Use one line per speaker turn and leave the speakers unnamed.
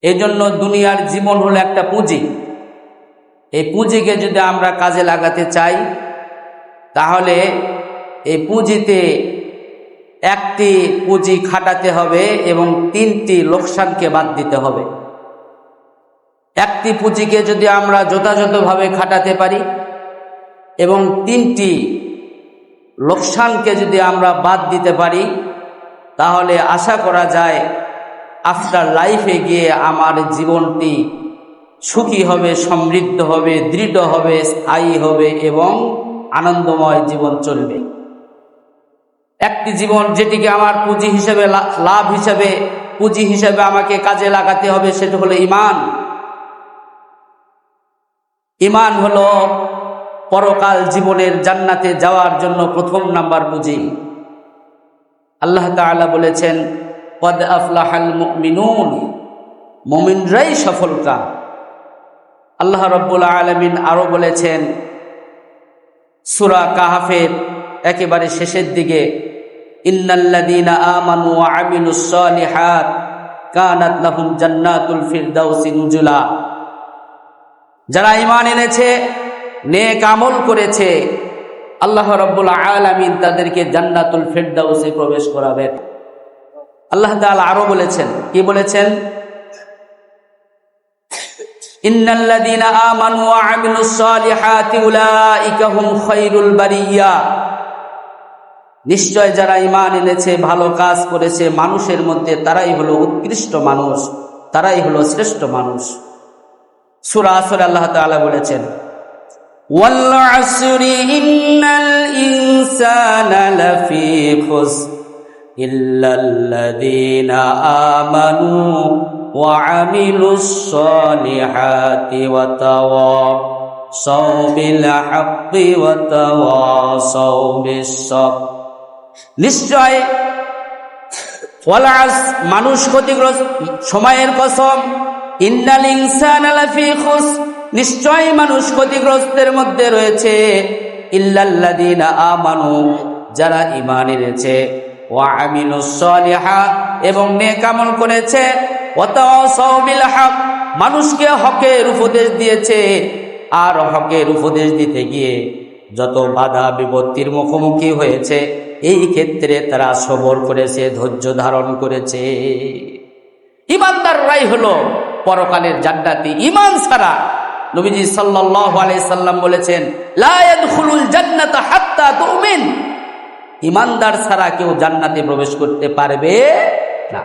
এই জন্য দুনিয়ার জীবন হলো একটা পুঁজি। এই পুঁজিকে যদি আমরা কাজে লাগাতে চাই তাহলে এই পুঁজিতে একটি পুঁজি খাটাতে হবে এবং 3টি লোকসানকে বাদ দিতে হবে। একটি পুঁজিকে যদি আমরা যথাযথভাবে খাটাতে পারি এবং 3টি লোকসানকে যদি আমরা বাদ দিতে পারি তাহলে আশা করা যায় আফটার লাইফে গিয়ে আমার জীবনটি সুখী হবে, সমৃদ্ধ হবে, দৃঢ় হবে, স্থায়ী হবে এবং আনন্দময় জীবন চলবে। একটি জীবন যেটিকে আমার পুঁজি হিসেবে, লাভ হিসেবে, পুঁজি হিসেবে আমাকে কাজে লাগাতে হবে, সেটা হলো ঈমান। ঈমান হলো পরকাল জীবনের জান্নাতে যাওয়ার জন্য প্রথম নাম্বার পুঁজি। আল্লাহ তাআলা বলেছেন, কদ আফলাহাল মুমিনুন, মুমিনরাই সফলকাম। আল্লাহ রাব্বুল আলামিন আরো বলেছেন সূরা কাহফের একেবারে শেষের দিকে, ইন্নাল্লাযীনা আমানু ওয়া আমিলুস সালিহাত কানাত লাহুম জান্নাতুল ফিরদাউসি নুজুলা। যারা ঈমান এনেছে, নেক আমল করেছে, আল্লাহ রাব্বুল আলামিন তাদেরকে জান্নাতুল ফিরদাউসে প্রবেশ করাবেন। আল্লাহ তাআলা আরো বলেছেন, কি বলেছেন? ইন্নাল্লাযীনা আমানু ওয়া আমিলুস সালিহাতি উলাইকা হুম খায়রুল বারিয়া। নিশ্চয় যারা ঈমান এনেছে, ভালো কাজ করেছে মানুষের মধ্যে, তারাই হলো উৎকৃষ্ট মানুষ, তারাই হলো শ্রেষ্ঠ মানুষ। সূরা আসরে আল্লাহ তাআলা বলেছেন, ওয়াল আসরি ইন্নাল ইনসানা লাফি খুসর ইল্লাল্লাযীনা আমানু ওয়া আমিলুস সালিহাতি ওয়া তাওয়াসাউ বিল হাক্কি ওয়া তাওয়াসাউ বিস সাবর। নিশ্চয় মানুষ ক্ষতিগ্রস্ত, সময়ের কসম, ইন্নাল ইনসানা লাফি খুসর, নিশ্চয় মানুষ ক্ষতিগ্রস্তের মধ্যে রয়েছে, ইল্লাল্লাযীনা আমানু, যারা ঈমান এনেছে, ওয়া আমিলুস সালিহাত, এবং নেক আমল করেছে, ওয়া তাওয়াসাউ বিল হক, মানুষকে হকের উপদেশ দিয়েছে, আর হকের উপদেশ দিতে গিয়ে যত বাধা বিপত্তির মুখোমুখি হয়েছে এই ক্ষেত্রে তারা সবর করেছে, ধৈর্য ধারণ করেছে। ঈমানদাররাই হলো পরকালের জান্নাতি। ঈমান ছাড়া নবীজি সাল্লাল্লাহু আলাইহি সাল্লাম বলেছেন, লা ইয়াদখুলুল জান্নাতা হাত্তা তুমিন, ঈমানদার ছাড়া কেউ জান্নাতে প্রবেশ করতে পারবে না।